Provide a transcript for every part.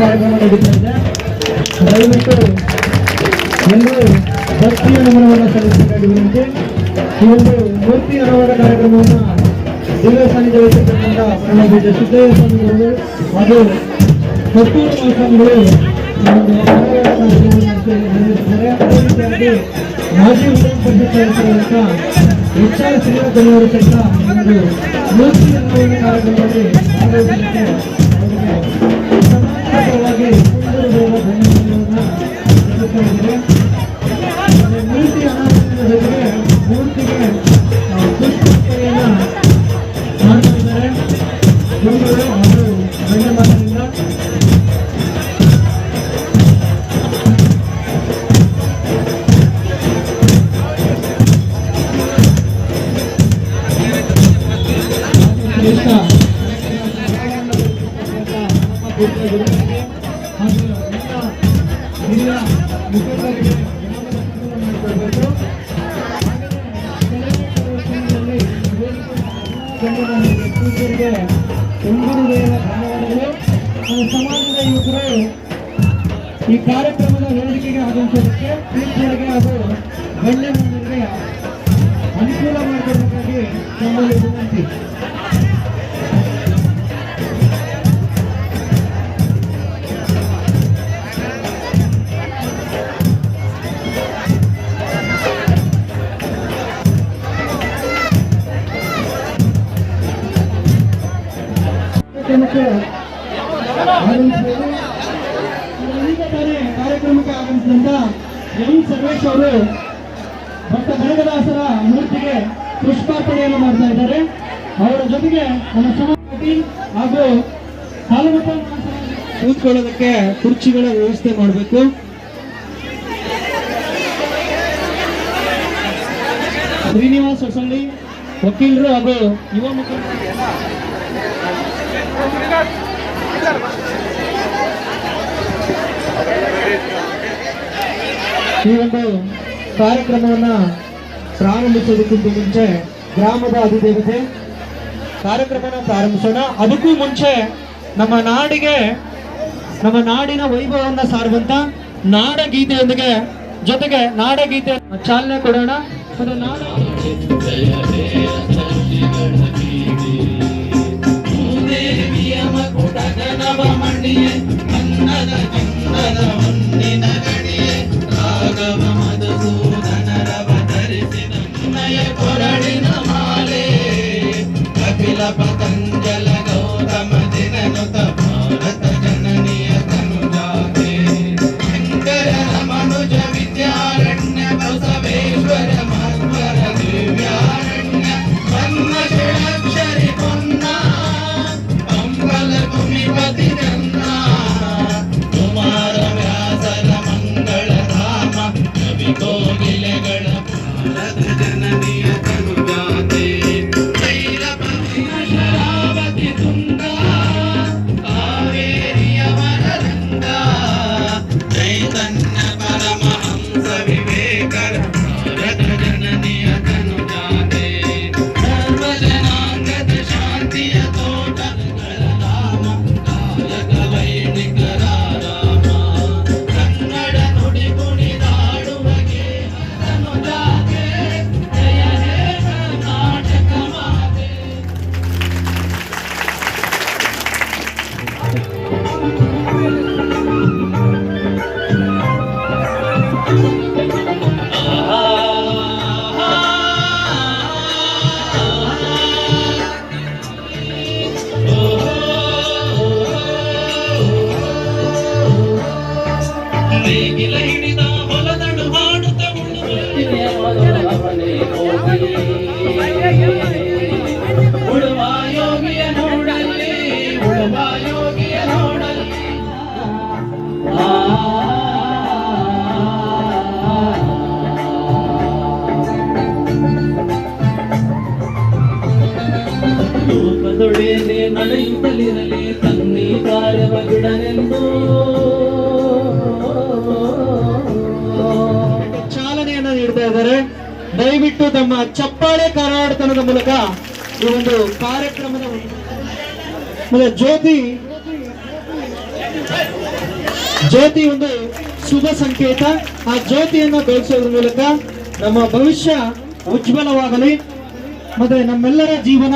ಕಾರ್ಯಕ್ರಮ ನಡೀತಾ ಇದೆ. ದಯವಿಟ್ಟು ಎಲ್ಲರೂ ಭಕ್ತಿಯ ನಮನವನ್ನು ಸಲ್ಲಿಸಬೇಕಾಗಿ ವಿನಂತಿ. ಈ ಒಂದು ಮೂರ್ತಿ ಅನಾವರಣ ಕಾರ್ಯಕ್ರಮವನ್ನು ದಿವ್ಯ ಸಾನ್ನಿಧ್ಯ ವಹಿಸಿರ್ತಕ್ಕಂಥ ಪರಮಪೂಜ್ಯ ಸಿದ್ದಯ್ಯ ಸ್ವಾಮಿಗಳು ಹಾಗೂ ಕೊಟ್ಟೂರು ಸ್ವಾಮಿಗಳು ಮಾಜಿ ವಿಧಾನ ಪರಿಷತ್ ಸದಸ್ಯರಾದಂಥ HR ಶ್ರೀನಿವಾಸನವರು ಸಹಿತ ಒಂದು ಮೂರ್ತಿ ಅನಾವರಣ ಕಾರ್ಯಕ್ರಮದಲ್ಲಿ ಭಾಗವಹಿಸಲಿಕ್ಕೆ ಸಮಾಜವಾಗಿ ಮೂರ್ತಿ ಅನಾವರಣದ ಜೊತೆಗೆ ಮೂರ್ತಿಗೆ ಪುಷ್ಪೋತ್ಸವವನ್ನು ಮಾಡ್ತಾ ಇದ್ದಾರೆ. ಗುರುಗಳು ಹಾಗೂ ಧನ್ಯವಾದದಿಂದ ಪೂಜ್ಯರಿಗೆ ಧನ್ಯವಾದಗಳು. ಸಮಾಜದ ಯುವಕರು ಈ ಕಾರ್ಯಕ್ರಮದ ವೇದಿಕೆಗೆ ಆಗಮಿಸೋದಕ್ಕೆ ಪ್ರೀತಿಯರಿಗೆ ಹಾಗೂ ಗಣ್ಯರಿಗೆ ಅನುಕೂಲ ಮಾಡಿಕೊಡಬೇಕಾಗಿ ನಮ್ಮಲ್ಲಿ ವಿನಂತಿ. ಕಾರ್ಯಕ್ರಮಕ್ಕೆ ಆಗಮಿಸಿದಂತ ಎಂ ಸರ್ವೇಶ್ ಅವರು ಭಕ್ತ ಕನಕದಾಸರ ಮೂರ್ತಿಗೆ ಪುಷ್ಪಾರ್ಪಣೆಯನ್ನು ಮಾಡ್ತಾ ಇದ್ದಾರೆ. ಅವರ ಜೊತೆಗೆ ನಮ್ಮ ಸಮಾಜ ಹಾಗೂ ಸಾಲುಮತ ಕೂತ್ಕೊಳ್ಳೋದಕ್ಕೆ ಕುರ್ಚಿಗಳ ವ್ಯವಸ್ಥೆ ಮಾಡಬೇಕು. ಶ್ರೀನಿವಾಸ್ ಹೊಸಳ್ಳಿ ವಕೀಲರು ಹಾಗೂ ಯುವ ಮುಖಂಡರು ಈ ಒಂದು ಕಾರ್ಯಕ್ರಮವನ್ನ ಪ್ರಾರಂಭಿಸೋದಕ್ಕಿಂತ ಮುಂಚೆ ಗ್ರಾಮದ ಅಧಿದೇವತೆ ಕಾರ್ಯಕ್ರಮನ ಪ್ರಾರಂಭಿಸೋಣ. ಅದಕ್ಕೂ ಮುಂಚೆ ನಮ್ಮ ನಾಡಿನ ವೈಭವವನ್ನ ಸಾರುವಂತ ನಾಡಗೀತೆಯೊಂದಿಗೆ ಜೊತೆಗೆ ನಾಡಗೀತೆ ಚಾಲನೆ ಕೊಡೋಣ. ಪತಂಜಲ ಗೌತಮ ದಿನನುತ ಭಾರತ ಜನನಿಯ ತನುಜಾತೆ ಶಂಕರನ ಮನುಜ ವಿದ್ಯಾರಣ್ಯ ಬಸವೇಶ್ವರ ಮಧ್ವರ ದಿವ್ಯಾರಣ್ಯ ಬ್ರಹ್ಮಶಿಲಾಕ್ಷರಿ ಪೊನ್ನ ಅಂಬಲ ಭೂಮಿಪತಿ ಜನ್ನ ಕುಮಾರ ವ್ಯಾಸರ ಮಂಗಳ ಧಾಮ ಕವಿ ಕೋಗಿಲೆಗಳ ಭಾರತ ಜನನಿಯ ತನುಜಾತೆ ನಡೆಯುತ್ತಲಿರಲಿ ತನ್ನಿ ಕಾರ್ಯವ ಬಿಡನೆಂದು ಚಾಲನೆಯನ್ನು ನೀಡ್ತಾ ಇದ್ದಾರೆ. ದಯವಿಟ್ಟು ತಮ್ಮ ಚಪ್ಪಾಳೆ ಕರಾವರ್ತನದ ಮೂಲಕ ಈ ಒಂದು ಕಾರ್ಯಕ್ರಮದ ಜ್ಯೋತಿ ಜ್ಯೋತಿ ಒಂದು ಶುಭ ಸಂಕೇತ. ಆ ಜ್ಯೋತಿಯನ್ನ ಬೆಳೆಸೋದ್ರ ಮೂಲಕ ನಮ್ಮ ಭವಿಷ್ಯ ಉಜ್ವಲವಾಗಲಿ ಮತ್ತೆ ನಮ್ಮೆಲ್ಲರ ಜೀವನ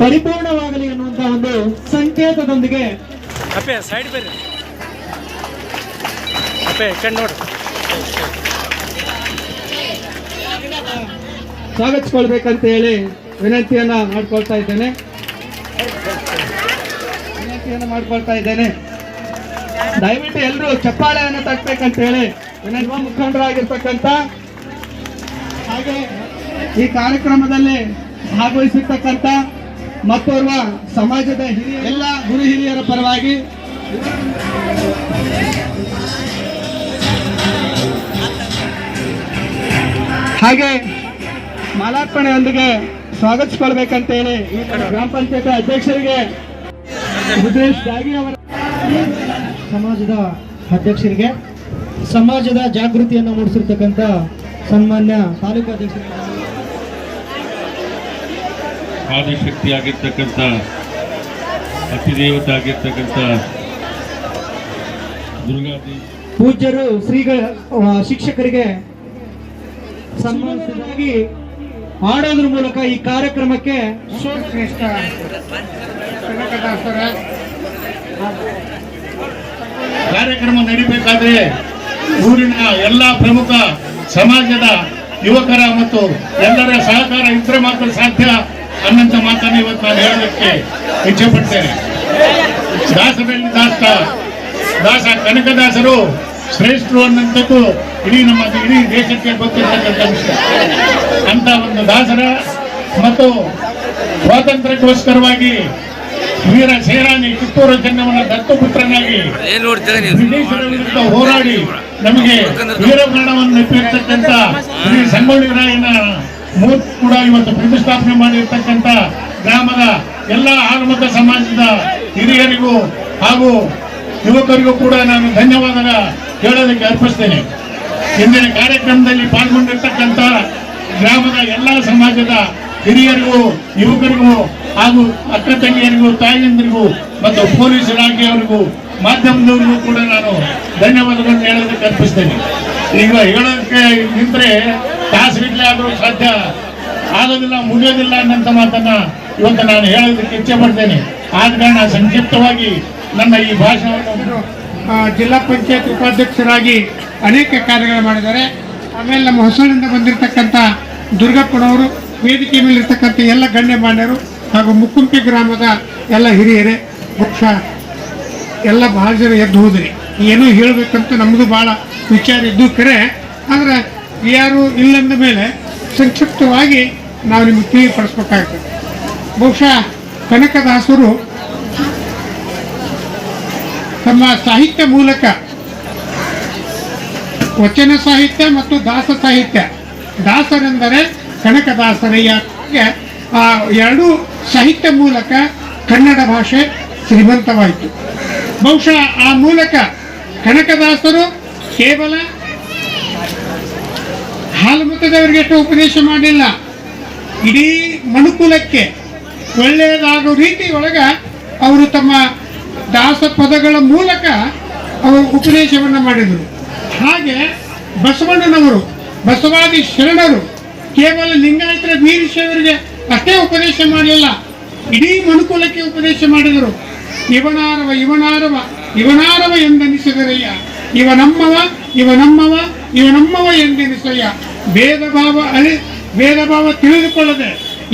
ಪರಿಪೂರ್ಣವಾಗಲಿ ಅನ್ನುವಂತಹ ಒಂದು ಸಂಕೇತದೊಂದಿಗೆ ಅಪ್ಪೆ ಸೈಡ್ ಬೇರೆ ಅಪ್ಪೆ ಕಣ್ಣು ಸ್ವಾಗತಿಸ್ಕೊಳ್ಬೇಕಂತ ಹೇಳಿ ವಿನಂತಿಯನ್ನ ಮಾಡ್ಕೊಳ್ತಾ ಇದ್ದೇನೆ. ದಯವಿಟ್ಟು ಎಲ್ಲರೂ ಚಪ್ಪಾಳೆಯನ್ನು ತಟ್ಟಬೇಕಂತ ಹೇಳಿ ವಿನಂತಿ. ಮುಖಂಡರಾಗಿರ್ತಕ್ಕಂಥ ಹಾಗೆ ಈ ಕಾರ್ಯಕ್ರಮದಲ್ಲಿ ಭಾಗವಹಿಸಿರ್ತಕ್ಕಂಥ ಮತ್ತೋರ್ವ ಸಮಾಜದ ಎಲ್ಲ ಗುರು ಹಿರಿಯರ ಪರವಾಗಿ ಹಾಗೆ ಮಾಲಾರ್ಪಣೆಯೊಂದಿಗೆ ಸ್ವಾಗತಿಸ್ಕೊಳ್ಬೇಕಂತ ಹೇಳಿ ಈ ಗ್ರಾಮ ಪಂಚಾಯತ್ ಅಧ್ಯಕ್ಷರಿಗೆ ರುದ್ರೇಶ್ ದಾಗಿ ಅವರ ಸಮಾಜದ ಅಧ್ಯಕ್ಷರಿಗೆ, ಸಮಾಜದ ಜಾಗೃತಿಯನ್ನು ಮೂಡಿಸಿರ್ತಕ್ಕಂಥ ಸನ್ಮಾನ್ಯ ತಾಲೂಕು ಅಧ್ಯಕ್ಷರಿಗೆ, ಆದಿಶಕ್ತಿ ಆಗಿರ್ತಕ್ಕಂಥ ಅತಿದೇವತೆ ಆಗಿರ್ತಕ್ಕಂಥ ದುರ್ಗಾದೇವಿ, ಪೂಜ್ಯರು ಶ್ರೀಗಳ ಶಿಕ್ಷಕರಿಗೆ ಸನ್ಮಾನಿಸಿದಾಗಿ ಮಾಡೋದ್ರ ಮೂಲಕ ಈ ಕಾರ್ಯಕ್ರಮಕ್ಕೆ ಕಾರ್ಯಕ್ರಮ ನಡೀಬೇಕಾದ್ರೆ ಊರಿನ ಎಲ್ಲ ಪ್ರಮುಖ ಸಮಾಜದ ಯುವಕರ ಮತ್ತು ಎಲ್ಲರ ಸಹಕಾರ ಇದ್ರೆ ಮಾತ್ರ ಸಾಧ್ಯ ಅನ್ನಂತ ಮಾತನ್ನು ಇವತ್ತು ನಾನು ಹೇಳೋದಕ್ಕೆ ಇಚ್ಛೆ ಪಡ್ತೇನೆ. ದಾಸರಲ್ಲಿ ದಾಸ ಕನಕದಾಸರು ಶ್ರೇಷ್ಠರು ಅನ್ನಂಥದ್ದು ಇಡೀ ದೇಶಕ್ಕೆ ಗೊತ್ತಿರ್ತಕ್ಕಂಥ ವಿಷಯ. ಅಂತ ಒಂದು ದಾಸರ ಮತ್ತು ಸ್ವಾತಂತ್ರ್ಯಕ್ಕೋಸ್ಕರವಾಗಿ ವೀರ ಸೇನಾನಿ ಕಿತ್ತೂರು ಚೆನ್ನಮ್ಮನ ದತ್ತುಪುತ್ರನಾಗಿ ಬ್ರಿಟಿಷರ ವಿರುದ್ಧ ಹೋರಾಡಿ ನಮಗೆ ವೀರಮರಣವನ್ನು ನೆಪ್ಪಿರ್ತಕ್ಕಂಥ ಶ್ರೀ ಸಂಗೊಳ್ಳಿ ರಾಯನ ಮೂರ್ತಿ ಕೂಡ ಇವತ್ತು ಪ್ರತಿಷ್ಠಾಪನೆ ಮಾಡಿರ್ತಕ್ಕಂಥ ಗ್ರಾಮದ ಎಲ್ಲ ಆಲ್ಮತ ಸಮಾಜದ ಹಿರಿಯರಿಗೂ ಹಾಗೂ ಯುವಕರಿಗೂ ಕೂಡ ನಾನು ಧನ್ಯವಾದ ಹೇಳೋದಕ್ಕೆ ಅರ್ಪಿಸ್ತೇನೆ. ಇಂದಿನ ಕಾರ್ಯಕ್ರಮದಲ್ಲಿ ಪಾಲ್ಗೊಂಡಿರ್ತಕ್ಕಂಥ ಗ್ರಾಮದ ಎಲ್ಲ ಸಮಾಜದ ಹಿರಿಯರಿಗೂ ಯುವಕರಿಗೂ ಹಾಗೂ ಅಕ್ಕ ತಂಗಿಯರಿಗೂ ತಾಯಿಯಂದಿರಿಗೂ ಮತ್ತು ಪೊಲೀಸ್ ಇಲಾಖೆಯವರಿಗೂ ಮಾಧ್ಯಮದವರಿಗೂ ಕೂಡ ನಾನು ಧನ್ಯವಾದಗಳನ್ನು ಹೇಳೋದಕ್ಕೆ ಅರ್ಪಿಸ್ತೇನೆ. ಈಗ ಹೇಳೋದಕ್ಕೆ ನಿಂತರೆ ತಾಸರಿಗ್ಲೇ ಆದರೂ ಸಾಧ್ಯ ಆಗೋದಿಲ್ಲ, ಮುಗಿಯೋದಿಲ್ಲ ಅನ್ನಂತ ಮಾತನ್ನ ಇವತ್ತು ನಾನು ಹೇಳೋದಕ್ಕೆ ಇಚ್ಛೆ ಪಡ್ತೇನೆ. ಆದ ಕಾರಣ ಸಂಕ್ಷಿಪ್ತವಾಗಿ ನನ್ನ ಈ ಭಾಷಣವನ್ನು ಜಿಲ್ಲಾ ಪಂಚಾಯತ್ ಉಪಾಧ್ಯಕ್ಷರಾಗಿ ಅನೇಕ ಕಾರ್ಯಗಳು ಮಾಡಿದ್ದಾರೆ. ಆಮೇಲೆ ನಮ್ಮ ಹೊಸಳಿಂದ ಬಂದಿರತಕ್ಕಂಥ ದುರ್ಗಪ್ಪನವರು, ವೇದಿಕೆ ಮೇಲಿರ್ತಕ್ಕಂಥ ಎಲ್ಲ ಗಣ್ಯಮಾನ್ಯರು ಹಾಗೂ ಮುಕ್ಕುಂಪಿ ಗ್ರಾಮದ ಎಲ್ಲ ಹಿರಿಯರೇ, ಬಹುಶಃ ಎಲ್ಲ ಬಹಳ ಜನ ಎದ್ದು ಹೋದ್ರಿ. ಏನೋ ಹೇಳಬೇಕಂತ ನಮ್ಮದು ಭಾಳ ವಿಚಾರ ಇದ್ದು ಕರೆ, ಆದರೆ ಯಾರು ಇಲ್ಲಂದ ಮೇಲೆ ಸಂಕ್ಷಿಪ್ತವಾಗಿ ನಾವು ನಿಮಗೆ ತಿಳಿಪಡಿಸ್ಬೇಕಾಗ್ತದೆ. ಬಹುಶಃ ಕನಕದಾಸರು ತಮ್ಮ ಸಾಹಿತ್ಯ ಮೂಲಕ ವಚನ ಸಾಹಿತ್ಯ ಮತ್ತು ದಾಸ ಸಾಹಿತ್ಯ, ದಾಸರೆಂದರೆ ಕನಕದಾಸರಯ್ಯ, ಆ ಎರಡೂ ಸಾಹಿತ್ಯ ಮೂಲಕ ಕನ್ನಡ ಭಾಷೆ ಶ್ರೀಮಂತವಾಯಿತು. ಬಹುಶಃ ಆ ಮೂಲಕ ಕನಕದಾಸರು ಕೇವಲ ಹಾಲುಮತದವರಿಗೆ ಅಷ್ಟು ಉಪದೇಶ ಮಾಡಲಿಲ್ಲ, ಇಡೀ ಮನುಕುಲಕ್ಕೆ ಒಳ್ಳೆಯದಾಗೋ ರೀತಿ ಒಳಗ ಅವರು ತಮ್ಮ ದಾಸ ಪದಗಳ ಮೂಲಕ ಅವರು ಉಪದೇಶವನ್ನು ಮಾಡಿದರು. ಹಾಗೆ ಬಸವಣ್ಣನವರು, ಬಸವಾದಿ ಶರಣರು ಕೇವಲ ಲಿಂಗಾಯತರ ವೀರಶೈವರಿಗೆ ಅಷ್ಟೇ ಉಪದೇಶ ಮಾಡಲಿಲ್ಲ, ಇಡೀ ಮನುಕುಲಕ್ಕೆ ಉಪದೇಶ ಮಾಡಿದರು. ಇವನಾರವ ಇವನಾರವ ಇವನಾರವ ಎಂದೆನಿಸಿದರಯ್ಯ, ಇವನಮ್ಮವ ಇವನಮ್ಮವ ಇವನಮ್ಮವ ಎಂದೆನಿಸಯ್ಯ. ಭೇದ ಭಾವ ತಿಳಿದುಕೊಳ್ಳದೆ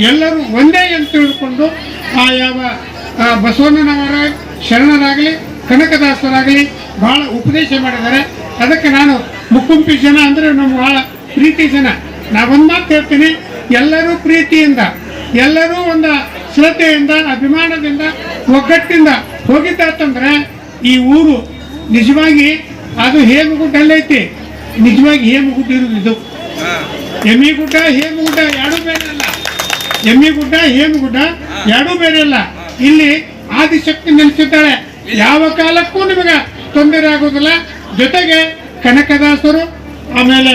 ಎಲ್ಲರೂ ಒಂದೇ ಎಂದು ತಿಳಿದುಕೊಂಡು ಆ ಯಾವ ಬಸವಣ್ಣನವರ ಶರಣರಾಗಲಿ ಕನಕದಾಸರಾಗಲಿ ಬಹಳ ಉಪದೇಶ ಮಾಡಿದ್ದಾರೆ. ಅದಕ್ಕೆ ನಾನು ಮುಕ್ಕುಂಪಿ ಜನ ಅಂದರೆ ನಮ್ಮ ಬಹಳ ಪ್ರೀತಿ ಜನ. ನಾವೊಂದು ಮಾತು ಹೇಳ್ತೀನಿ, ಎಲ್ಲರೂ ಪ್ರೀತಿಯಿಂದ, ಎಲ್ಲರೂ ಒಂದು ಶ್ರದ್ಧೆಯಿಂದ, ಅಭಿಮಾನದಿಂದ, ಒಗ್ಗಟ್ಟಿಂದ ಹೋಗಿದ್ದಾತಂದ್ರೆ ಈ ಊರು ನಿಜವಾಗಿ ಅದು ಹೇಮಗುಡ್ಡಲ್ಲೈತಿ. ನಿಜವಾಗಿ ಹೇಮಗುಡ್ಡ ಇರುವುದು ಇದು. ಎಮ್ಮಿಗುಡ್ಡ ಹೇಮಗುಡ್ಡ ಎರಡೂ ಬೇರೆ ಅಲ್ಲ, ಎಮ್ಮಿಗುಡ್ಡ ಹೇಮಗುಡ್ಡ ಎರಡೂ ಬೇರೆ ಅಲ್ಲ. ಇಲ್ಲಿ ಆದಿಶಕ್ತಿ ನೆಲೆಸಿದ್ದಾಳೆ, ಯಾವ ಕಾಲಕ್ಕೂ ನಿಮಗೆ ತೊಂದರೆ ಆಗೋದಿಲ್ಲ. ಜೊತೆಗೆ ಕನಕದಾಸರು, ಆಮೇಲೆ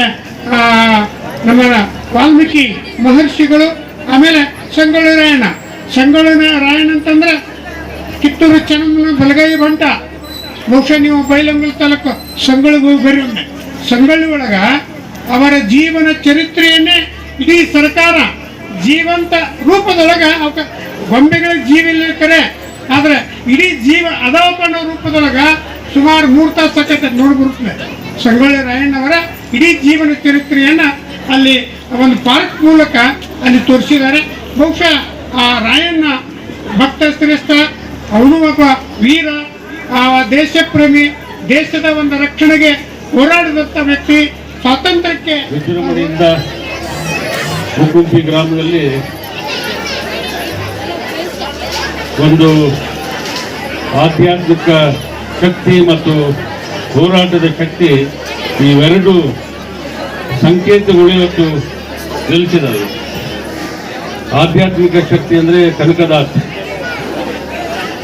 ನಮ್ಮ ವಾಲ್ಮೀಕಿ ಮಹರ್ಷಿಗಳು, ಆಮೇಲೆ ಸಂಗೊಳ್ಳಿ ರಾಯಣ್ಣ ಅಂತಂದ್ರೆ ಕಿತ್ತೂರು ಚೆನ್ನಮ್ಮನ ಬಲಗೈ ಬಂಟ, ಬಹುಶಃ ನೀವು ಬೈಲಹೊಂಗಲ ತಾಲೂಕು ಸಂಗೊಳ್ಳಿಗೆ ಹೋಗಿ ಬರ್ರಿ ಒಮ್ಮೆ. ಸಂಗೊಳ್ಳಿ ಒಳಗ ಅವರ ಜೀವನ ಚರಿತ್ರೆಯನ್ನೇ ಇಡೀ ಸರ್ಕಾರ ಜೀವಂತ ರೂಪದೊಳಗ ಅವಕ್ಕೆ ಗೊಂಬೆಗಳಿಗೆ ಜೀವ ಇರ್ತಾರೆ, ಆದ್ರೆ ಇಡೀ ಜೀವ ಅದಾವಪ್ಪ ಅನ್ನೋ ರೂಪದೊಳಗ ಸುಮಾರು 3 ತಾಸು ಸಕತ್ತೆ ನೋಡ್ಬಿಡ್ತದೆ. ಸಂಗೊಳ್ಳಿ ರಾಯಣ್ಣವರ ಇಡೀ ಜೀವನ ಚರಿತ್ರೆಯನ್ನ ಅಲ್ಲಿ ಒಂದು ಪಾರ್ಕ್ ಮೂಲಕ ಅಲ್ಲಿ ತೋರಿಸಿದ್ದಾರೆ. ಬಹುಶಃ ಆ ರಾಯಣ್ಣ ಭಕ್ತ ಶ್ರೇಷ್ಠ, ಅವನು ಒಬ್ಬ ವೀರ, ಆ ದೇಶ ಪ್ರೇಮಿ, ದೇಶದ ಒಂದು ರಕ್ಷಣೆಗೆ ಹೋರಾಡಿದಂಥ ವ್ಯಕ್ತಿ. ಸ್ವಾತಂತ್ರ್ಯಕ್ಕೆ ವಿಜೃಂಭಣೆಯಿಂದ ಮುಕುಂಪಿ ಗ್ರಾಮದಲ್ಲಿ ಒಂದು ಆಧ್ಯಾತ್ಮಿಕ ಶಕ್ತಿ ಮತ್ತು ಹೋರಾಟದ ಶಕ್ತಿ, ಇವೆರಡು ಸಂಕೇತಗಳು ಇವತ್ತು ನಿಲ್ಲಿಸಿದ್ದಾರೆ. ಆಧ್ಯಾತ್ಮಿಕ ಶಕ್ತಿ ಅಂದರೆ ಕನಕದಾಸ.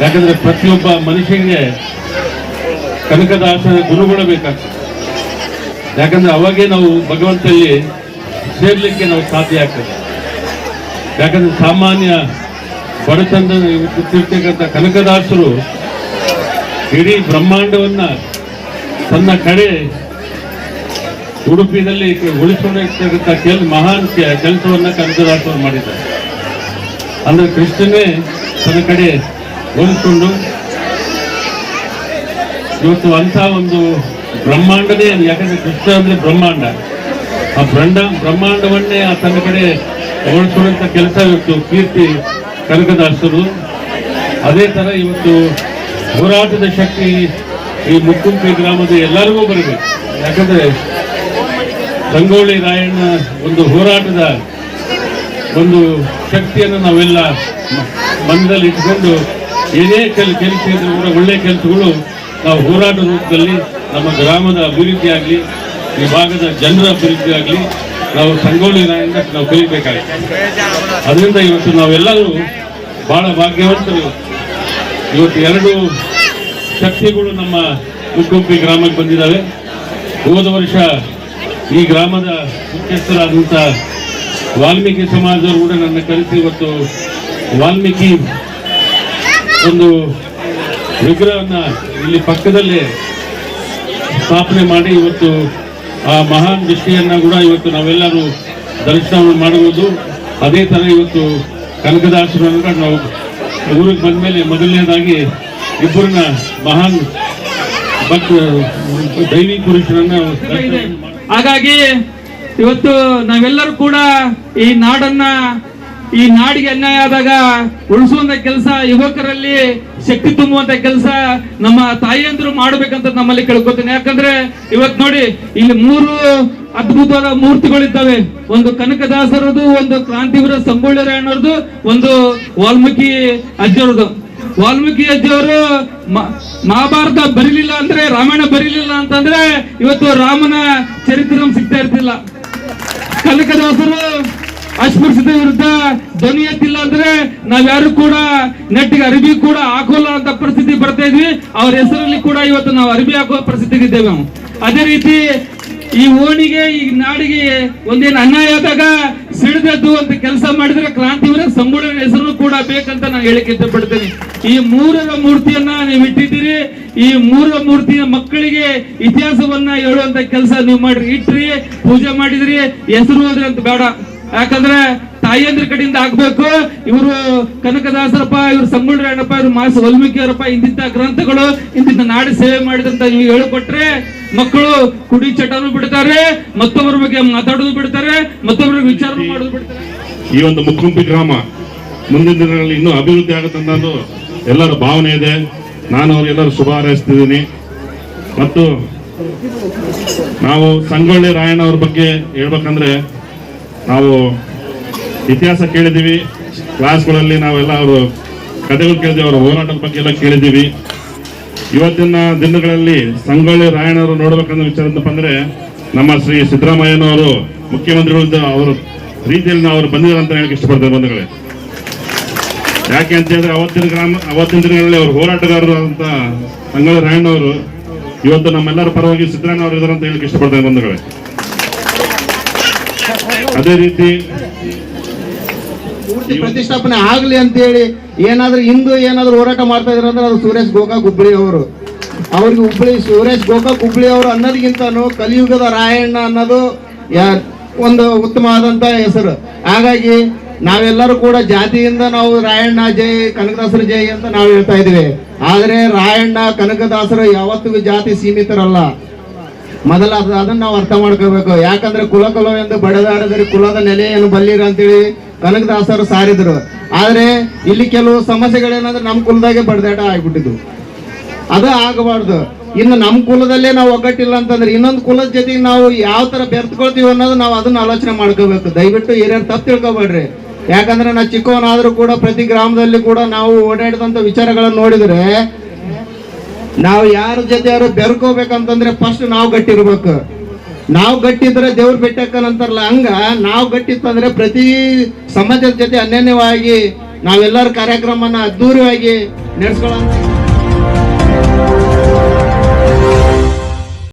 ಯಾಕಂದ್ರೆ ಪ್ರತಿಯೊಬ್ಬ ಮನುಷ್ಯನಿಗೆ ಕನಕದಾಸನ ಗುರುಗಳು ಬೇಕಾಗ್ತದೆ. ಯಾಕಂದ್ರೆ ಅವಾಗೇ ನಾವು ಭಗವಂತಲ್ಲಿ ಸೇರ್ಲಿಕ್ಕೆ ನಾವು ಸಾಧ್ಯ ಆಗ್ತದೆ. ಯಾಕಂದ್ರೆ ಸಾಮಾನ್ಯ ಬಡತನದ ಕೂತಿರ್ತಕ್ಕಂಥ ಕನಕದಾಸರು ಇಡೀ ಬ್ರಹ್ಮಾಂಡವನ್ನ ತನ್ನ ಕಡೆ ಉಡುಪಿನಲ್ಲಿ ಉಳಿಸಿಕೊಂಡಿರ್ತಕ್ಕಂಥ ಮಹಾನ್ ಕೆಲಸವನ್ನ ಕನಕದಾಸರು ಮಾಡಿದ್ದಾರೆ. ಅಂದ್ರೆ ಕೃಷ್ಣನೇ ತನ್ನ ಕಡೆ ಹೋಲಿಸಿಕೊಂಡು ಇವತ್ತು ಅಂತ ಒಂದು ಬ್ರಹ್ಮಾಂಡನೇ, ಯಾಕಂದ್ರೆ ಕೃಷ್ಣ ಅಂದ್ರೆ ಬ್ರಹ್ಮಾಂಡ, ಆ ಬ್ರಹ್ಮಾಂಡವನ್ನೇ ಆ ತನ್ನ ಕಡೆ ಹೋಲಿಸುವಂತ ಕೆಲಸ ಇವತ್ತು ಕೀರ್ತಿ ಕನಕದಾಸರು. ಅದೇ ತರ ಇವತ್ತು ಹೋರಾಟದ ಶಕ್ತಿ ಈ ಮುಕ್ಕುಂಪಿ ಗ್ರಾಮದ ಎಲ್ಲರಿಗೂ ಬರಬೇಕು. ಯಾಕಂದ್ರೆ ಸಂಗೊಳ್ಳಿ ರಾಯಣ್ಣ ಒಂದು ಹೋರಾಟದ ಒಂದು ಶಕ್ತಿಯನ್ನು ನಾವೆಲ್ಲ ಮನದಲ್ಲಿ ಇಟ್ಕೊಂಡು ಏನೇ ಕೆಲಸ ಇದ್ರೂ ಕೂಡ ಒಳ್ಳೆ ಕೆಲಸಗಳು ನಾವು ಹೋರಾಟ ರೂಪದಲ್ಲಿ ನಮ್ಮ ಗ್ರಾಮದ ಅಭಿವೃದ್ಧಿ ಆಗಲಿ, ಈ ಭಾಗದ ಜನರ ಅಭಿವೃದ್ಧಿ ಆಗಲಿ ನಾವು ಸಂಗೊಳ್ಳಿ ರಾಯಣ್ಣ ನಾವು ಕಲಿಬೇಕಾಗುತ್ತೆ. ಅದರಿಂದ ಇವತ್ತು ನಾವೆಲ್ಲರೂ ಬಹಳ ಭಾಗ್ಯವಂತರು. ಇವತ್ತು 2 ಶಕ್ತಿಗಳು ನಮ್ಮ ಮುಕ್ಕುಂಪಿ ಗ್ರಾಮಕ್ಕೆ ಬಂದಿದ್ದಾವೆ. ಹೋದ ವರ್ಷ ಈ ಗ್ರಾಮದ ಮುಖ್ಯಸ್ಥರಾದಂಥ ವಾಲ್ಮೀಕಿ ಸಮಾಜದವರು ಕೂಡ ನನ್ನ ಕರೆಸಿ ಇವತ್ತು ವಾಲ್ಮೀಕಿ ಒಂದು ವಿಗ್ರಹವನ್ನ ಇಲ್ಲಿ ಪಕ್ಕದಲ್ಲೇ ಸ್ಥಾಪನೆ ಮಾಡಿ ಇವತ್ತು ಆ ಮಹಾನ್ ದೃಷ್ಟಿಯನ್ನ ಕೂಡ ಇವತ್ತು ನಾವೆಲ್ಲರೂ ದರ್ಶನ ಮಾಡುವುದು. ಅದೇ ತರ ಇವತ್ತು ಕನಕದಾಸರನ್ನ ನಾವು ಊರಿಗೆ ಬಂದ ಮೇಲೆ ಮೊದಲನೇದಾಗಿ ಇಬ್ಬರನ್ನ ಮಹಾನ್ ಭಕ್ತ ದೈವಿ ಪುರುಷರನ್ನ ಹಾಗಾಗಿ ಇವತ್ತು ನಾವೆಲ್ಲರೂ ಕೂಡ ಈ ನಾಡನ್ನ, ಈ ನಾಡಿಗೆ ಅನ್ಯಾಯ ಆದಾಗ ಉಳಿಸುವಂತ ಕೆಲಸ, ಯುವಕರಲ್ಲಿ ಶಕ್ತಿ ತುಂಬುವಂತ ಕೆಲಸ ನಮ್ಮ ತಾಯಿಯಂದ್ರು ಮಾಡ್ಬೇಕಂತ ನಮ್ಮಲ್ಲಿ ಕೇಳ್ಕೊತೀನಿ. ಯಾಕಂದ್ರೆ ಇವತ್ತು ನೋಡಿ ಇಲ್ಲಿ 3 ಅದ್ಭುತವಾದ ಮೂರ್ತಿಗಳಿದ್ದಾವೆ. ಒಂದು ಕನಕದಾಸರದು, ಒಂದು ಕ್ರಾಂತಿವೀರ ಸಂಗೊಳ್ಳಿ ರಾಯಣ್ಣವ್ರದ್ದು, ಒಂದು ವಾಲ್ಮೀಕಿ ಅಜ್ಜವ್ರದ್ದು. ವಾಲ್ಮೀಕಿ ಅಜ್ಜವರು ಮಹಾಭಾರತ ಬರೀಲಿಲ್ಲ ಅಂದ್ರೆ, ರಾಮಾಯಣ ಬರೀಲಿಲ್ಲ ಅಂತಂದ್ರೆ ಇವತ್ತು ರಾಮನ ಚರಿತ್ರೆ ನಮ್ಗೆ ಸಿಗ್ತಾ ಇರ್ತಿಲ್ಲ. ಕನಕದಾಸರು ಅಸ್ಪೃಶ್ಯತೆ ವಿರುದ್ಧ ಧ್ವನಿ ಎತ್ತಿಲ್ಲ ಅಂದ್ರೆ ನಾವ್ಯಾರು ಕೂಡ ನೆಟ್ಟಿಗೆ ಅರಿವಿ ಕೂಡ ಹಾಕೋಲ್ಲ ಅಂತ ಪರಿಸ್ಥಿತಿ ಬರ್ತಾ ಇದ್ವಿ. ಅವ್ರ ಹೆಸರಲ್ಲಿ ಕೂಡ ಇವತ್ತು ನಾವು ಅರಿವಿ ಹಾಕೋ ಪರಿಸ್ಥಿತಿಗೆ ಇದ್ದೇವೆ ನಾವು. ಅದೇ ರೀತಿ ಈ ಓಣಿಗೆ, ಈ ನಾಡಿಗೆ ಒಂದೇನು ಅನ್ಯಾಯ ಆದಾಗ ಸಿಡಿದದ್ದು ಅಂತ ಕೆಲಸ ಮಾಡಿದ್ರೆ ಕ್ರಾಂತಿವೀರ ಸಂಗೊಳ್ಳಿ ಹೆಸರು ಕೂಡ ಬೇಕಂತ ನಾನು ಹೇಳಿಕೆ ಇಷ್ಟಪಡ್ತೇನೆ. ಈ 3ರ ಮೂರ್ತಿಯನ್ನ ನೀವು ಇಟ್ಟಿದ್ದೀರಿ. ಈ 3ರ ಮೂರ್ತಿಯ ಮಕ್ಕಳಿಗೆ ಇತಿಹಾಸವನ್ನ ಹೇಳುವಂತ ಕೆಲಸ ನೀವು ಮಾಡ್ರಿ, ಇಟ್ರಿ, ಪೂಜೆ ಮಾಡಿದ್ರಿ, ಹೆಸರು ಹೋದ್ರಿ ಅಂತ ಬೇಡ. ಯಾಕಂದ್ರೆ ತಾಯಿಯಂದ್ರ ಕಡೆಯಿಂದ ಆಗ್ಬೇಕು. ಇವರು ಕನಕದಾಸರಪ್ಪ, ಇವರು ಸಂಗೊಳ್ಳಿ ರಾಯಣ್ಣಪ್ಪ, ಇವರು ಮಾಸ ವಾಲ್ಮೀಕಿಯವರಪ್ಪ, ಇಂತಿಂತ ಗ್ರಂಥಗಳು, ಇಂತಿಂತ ನಾಡಿ ಸೇವೆ ಮಾಡಿದಂತ ನೀವು ಹೇಳಿಕೊಟ್ರೆ ಮಕ್ಕಳು ಕುಡಿ ಚಟನು ಬಿಡ್ತಾರೆ, ಮತ್ತೊಬ್ಬರ ಬಗ್ಗೆ ಮಾತಾಡೋದು ಬಿಡ್ತಾರೆ, ಮತ್ತೊಬ್ಬರ ವಿಚಾರ ಮಾಡೋದು ಬಿಡ್ತಾರೆ. ಈ ಒಂದು ಮುಕ್ಕುಂಪಿ ಗ್ರಾಮ ಮುಂದಿನ ದಿನಗಳಲ್ಲಿ ಇನ್ನೂ ಅಭಿವೃದ್ಧಿ ಆಗುತ್ತೆ ಅನ್ನೋದು ಎಲ್ಲರ ಭಾವನೆ ಇದೆ. ನಾನು ಅವರೆಲ್ಲರೂ ಶುಭ ಹಾರೈಸ್ತಿದ್ದೀನಿ. ಮತ್ತು ನಾವು ಸಂಗೊಳ್ಳಿ ರಾಯಣ್ಣ ಅವ್ರ ಬಗ್ಗೆ ಹೇಳ್ಬೇಕಂದ್ರೆ, ನಾವು ಇತಿಹಾಸ ಕೇಳಿದ್ದೀವಿ, ಕ್ಲಾಸ್ಗಳಲ್ಲಿ ನಾವೆಲ್ಲ ಅವರು ಕಥೆಗಳು ಕೇಳಿದ್ದೀವಿ, ಅವರ ಹೋರಾಟದ ಬಗ್ಗೆ ಎಲ್ಲ ಕೇಳಿದ್ದೀವಿ. ಇವತ್ತಿನ ದಿನಗಳಲ್ಲಿ ಸಂಗೊಳ್ಳಿ ರಾಯಣ್ಣವರು ನೋಡ್ಬೇಕನ್ನೋ ವಿಚಾರ ಏನಪ್ಪ ಅಂದ್ರೆ, ನಮ್ಮ ಶ್ರೀ ಸಿದ್ದರಾಮಯ್ಯನವರು ಮುಖ್ಯಮಂತ್ರಿಗಳಿಂದ ಅವರು ರೀತಿಯಲ್ಲಿ ನಾವು ಅವರು ಬಂದಿದ್ದಾರೆ ಅಂತ ಹೇಳಕ್ಕೆ ಇಷ್ಟಪಡ್ತಾರೆ ಬಂಧುಗಳೇ. ಯಾಕೆ ಅಂತ ಹೇಳಿದ್ರೆ ಅವತ್ತಿನ ದಿನಗಳಲ್ಲಿ ಅವರು ಹೋರಾಟಗಾರರು ಅಂತ ಸಂಗೊಳ್ಳಿ ರಾಯಣ್ಣವರು ಇವತ್ತು ನಮ್ಮೆಲ್ಲರ ಪರವಾಗಿ ಸಿದ್ದರಾಮಯ್ಯ ಅವರು ಇದ್ದಾರೆ ಅಂತ ಹೇಳಕ್ಕೆ ಇಷ್ಟಪಡ್ತಾರೆ ಬಂಧುಗಳೇ. ಅದೇ ರೀತಿ ಪ್ರತಿಷ್ಠಾಪನೆ ಆಗ್ಲಿ ಅಂತ ಹೇಳಿ ಏನಾದ್ರೂ ಹಿಂದೂ ಏನಾದ್ರು ಹೋರಾಟ ಮಾಡ್ತಾ ಇದ್ರು ಅಂದ್ರೆ ಅದು ಸುರೇಶ್ ಗೋಕಾಕ್ ಹುಬ್ಬಳ್ಳಿ ಅವರು. ಅವ್ರಿಗೆ ಹುಬ್ಳಿ ಶಿವರಾಜ್ ಗೋಕಾಕ್ ಹುಬ್ಳಿ ಅವರು ಅನ್ನೋದಕ್ಕಿಂತನೂ ಕಲಿಯುಗದ ರಾಯಣ್ಣ ಅನ್ನೋದು ಒಂದು ಉತ್ತಮವಾದಂತ ಹೆಸರು. ಹಾಗಾಗಿ ನಾವೆಲ್ಲರೂ ಕೂಡ ಜಾತಿಯಿಂದ ನಾವು ರಾಯಣ್ಣ ಜೈ ಕನಕದಾಸರ ಜೈ ಅಂತ ನಾವು ಹೇಳ್ತಾ ಇದೀವಿ. ಆದ್ರೆ ರಾಯಣ್ಣ ಕನಕದಾಸರು ಯಾವತ್ತಿಗೂ ಜಾತಿ ಸೀಮಿತರಲ್ಲ. ಮೊದಲ ಅದನ್ನ ನಾವು ಅರ್ಥ ಮಾಡ್ಕೋಬೇಕು. ಯಾಕಂದ್ರೆ ಕುಲಕುಲವೆಂದು ಬಡದಾಡದರೆ ಕುಲದ ನೆಲೆಯನ್ನು ಬಲ್ಲಿರ ಅಂತೇಳಿ ಕನಕದಾಸರು ಸಾರಿದ್ರು. ಆದ್ರೆ ಇಲ್ಲಿ ಕೆಲವು ಸಮಸ್ಯೆಗಳೇನಂದ್ರೆ ನಮ್ಮ ಕುಲದಾಗೆ ಬಡದಾಟ ಆಗ್ಬಿಟ್ಟಿದ್ವು. ಅದು ಆಗಬಾರ್ದು. ಇನ್ನು ನಮ್ಮ ಕುಲದಲ್ಲೇ ನಾವು ಒಗ್ಗಟ್ಟಿಲ್ಲ ಅಂತಂದ್ರೆ ಇನ್ನೊಂದು ಕುಲದ ಜೊತೆಗೆ ನಾವು ಯಾವ ತರ ಬೆರ್ತ್ಕೊಳ್ತೀವಿ ಅನ್ನೋದು ನಾವು ಅದನ್ನ ಆಲೋಚನೆ ಮಾಡ್ಕೋಬೇಕು. ದಯವಿಟ್ಟು ಹಿರಿಯರು ತಪ್ಪು ತಿಳ್ಕೊಬೇಡ್ರಿ. ಯಾಕಂದ್ರೆ ನಾ ಚಿಕ್ಕವನಾದ್ರೂ ಕೂಡ ಪ್ರತಿ ಗ್ರಾಮದಲ್ಲಿ ಕೂಡ ನಾವು ಓಡಾಡಿದಂತ ವಿಚಾರಗಳನ್ನು ನೋಡಿದ್ರೆ ನಾವು ಯಾರ ಜೊತೆ ಯಾರು ಬೆರ್ಕೋಬೇಕಂತಂದ್ರೆ ಫಸ್ಟ್ ನಾವು ಗಟ್ಟಿರ್ಬೇಕು. ನಾವು ಗಟ್ಟಿದ್ರೆ ದೇವ್ರ ಬೆಟ್ಟಕ್ಕಂತಾರಲ್ಲ, ಹಂಗ ನಾವು ಗಟ್ಟಿತ್ತಂದ್ರೆ ಪ್ರತಿ ಸಮಾಜದ ಜೊತೆ ಅನ್ಯೋನ್ಯವಾಗಿ ನಾವೆಲ್ಲರ ಕಾರ್ಯಕ್ರಮನ ಅದ್ದೂರಿಯಾಗಿ ನಡೆಸ್ಕೊಳ್ಳೋ